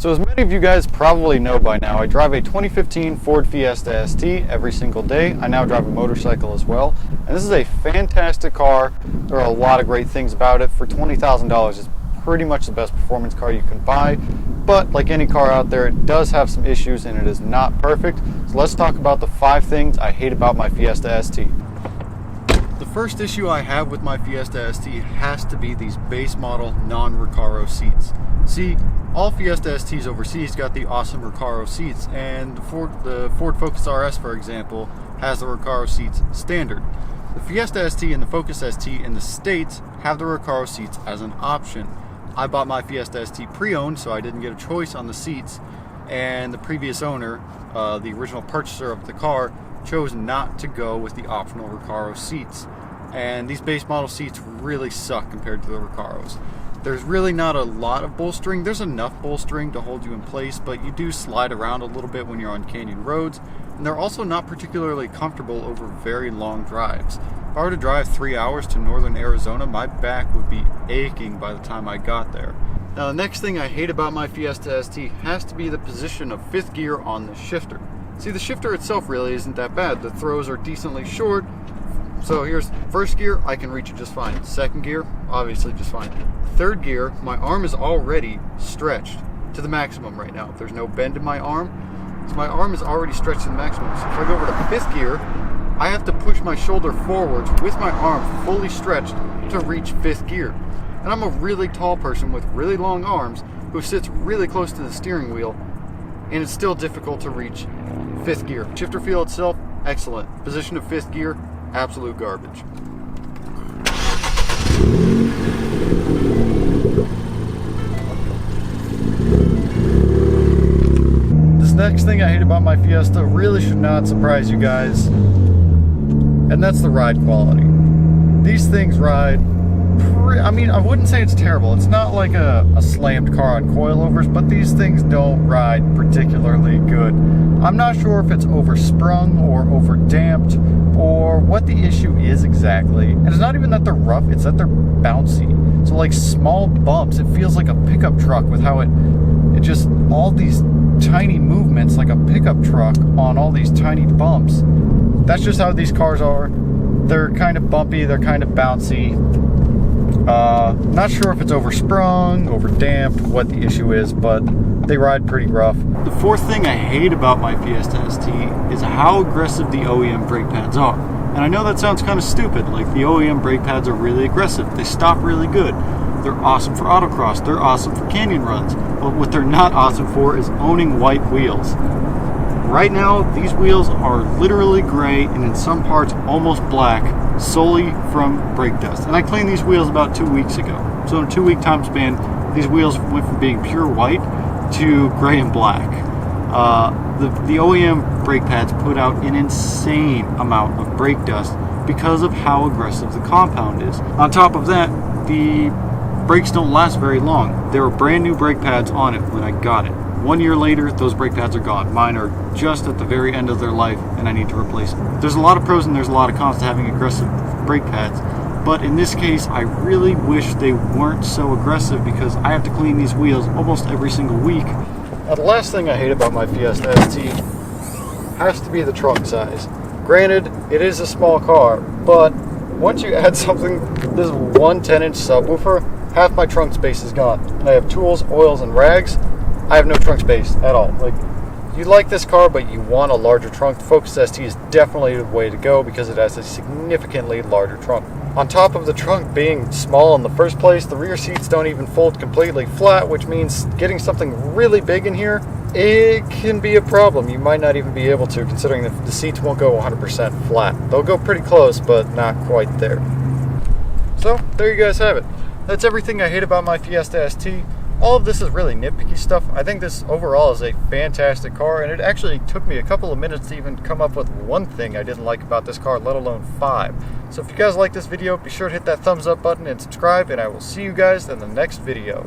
So as many of you guys probably know by now, I drive a 2015 Ford Fiesta ST every single day. I now drive a motorcycle as well. And this is a fantastic car. There are a lot of great things about it. For $20,000, it's pretty much the best performance car you can buy. But like any car out there, it does have some issues and it is not perfect. So let's talk about the 5 things I hate about my Fiesta ST. The first issue I have with my Fiesta ST has to be these base model non-Recaro seats. See, all Fiesta STs overseas got the awesome Recaro seats, and the Ford Focus RS, for example, has the Recaro seats standard. The Fiesta ST and the Focus ST in the States have the Recaro seats as an option. I bought my Fiesta ST pre-owned, so I didn't get a choice on the seats, and the previous owner, the original purchaser of the car, chose not to go with the optional Recaro seats. And these base model seats really suck compared to the Recaros. There's really not a lot of bolstering. There's enough bolstering to hold you in place, but you do slide around a little bit when you're on canyon roads, and they're also not particularly comfortable over very long drives. If I were to drive 3 hours to northern Arizona, my back would be aching by the time I got there. Now, the next thing I hate about my Fiesta ST has to be the position of 5th gear on the shifter. See, the shifter itself really isn't that bad. The throws are decently short. So here's 1st gear, I can reach it just fine. 2nd gear, obviously just fine. 3rd gear, my arm is already stretched to the maximum right now. There's no bend in my arm, so my arm is already stretched to the maximum. So if I go over to 5th gear, I have to push my shoulder forwards with my arm fully stretched to reach 5th gear. And I'm a really tall person with really long arms who sits really close to the steering wheel, and it's still difficult to reach 5th gear. Shifter feel itself, excellent. Position of 5th gear, absolute garbage. This next thing I hate about my Fiesta really should not surprise you guys, and that's the ride quality. These things ride I mean, I wouldn't say it's terrible. It's not like a slammed car on coilovers, but these things don't ride particularly good. I'm not sure if it's oversprung or overdamped or what the issue is exactly. And it's not even that they're rough, it's that they're bouncy. So like small bumps, it feels like a pickup truck with how it just, all these tiny movements like a pickup truck on all these tiny bumps. That's just how these cars are. They're kind of bumpy, they're kind of bouncy. Not sure if it's oversprung, overdamped, what the issue is, but they ride pretty rough. The 4th thing I hate about my Fiesta ST is how aggressive the OEM brake pads are. And I know that sounds kind of stupid, like the OEM brake pads are really aggressive. They stop really good. They're awesome for autocross. They're awesome for canyon runs. But what they're not awesome for is owning white wheels. Right now, these wheels are literally gray and in some parts almost black, solely from brake dust. And I cleaned these wheels about 2 weeks ago. So in a 2-week time span, these wheels went from being pure white to gray and black. The OEM brake pads put out an insane amount of brake dust because of how aggressive the compound is. On top of that, the brakes don't last very long. There were brand new brake pads on it when I got it. 1 year later, those brake pads are gone. Mine are just at the very end of their life, and I need to replace them. There's a lot of pros and there's a lot of cons to having aggressive brake pads, but in this case, I really wish they weren't so aggressive because I have to clean these wheels almost every single week. Now, the last thing I hate about my Fiesta ST has to be the trunk size. Granted, it is a small car, but once you add something, this is one 10-inch subwoofer, half my trunk space is gone. And I have tools, oils, and rags. I have no trunk space at all. Like, you like this car, but you want a larger trunk, the Focus ST is definitely the way to go because it has a significantly larger trunk. On top of the trunk being small in the first place, the rear seats don't even fold completely flat, which means getting something really big in here, it can be a problem. You might not even be able to, considering that the seats won't go 100% flat. They'll go pretty close, but not quite there. So, there you guys have it. That's everything I hate about my Fiesta ST. All of this is really nitpicky stuff. I think this overall is a fantastic car, and it actually took me a couple of minutes to even come up with one thing I didn't like about this car, let alone 5. So if you guys like this video, be sure to hit that thumbs up button and subscribe, and I will see you guys in the next video.